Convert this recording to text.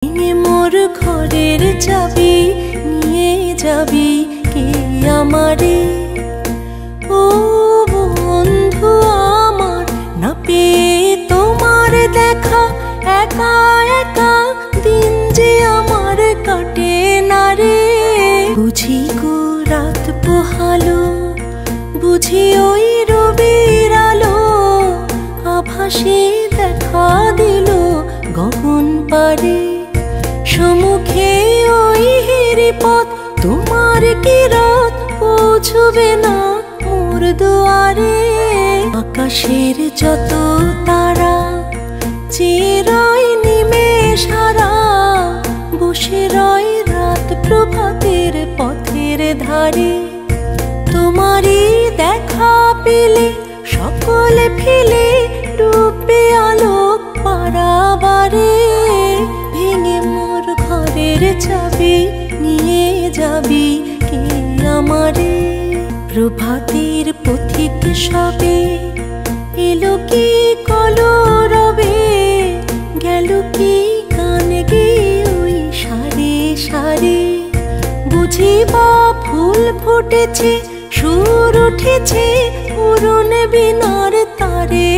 মোর ঘরের চাবি নিয়ে যাবি কে আমারে? ও বন্ধু আমার, না পেয়ে তোমার দেখা একা একা দিন যে আমার কাটে না রে। বুঝি গো রাত পোহালো, বুঝি ওই রবির আলো আভাসে দেখা দিল গগন পারে। সম্মুখে ওই হিরিপথ, তোমার কি রাত পৌঁছবে না মোর দুয়ারে? আকাশের যত তারা চিরই নিমেষ হারা, বসে রয় রাত প্রভাতের পথের ধারে। তোমারই দেখা পেলে সকলে ফেলে ডুবে আলোক পারাবারে। ভেঙে মোর ঘরের চাবি নিয়ে যাবি কে আমারে? প্রভাতের পথিক সবে এলো কি কলরবে, গেল কি গান গে ওই সারে সারে। বুঝি বা ফুল ফুটেছে, সুর উঠেছে পুরন বিনার তারে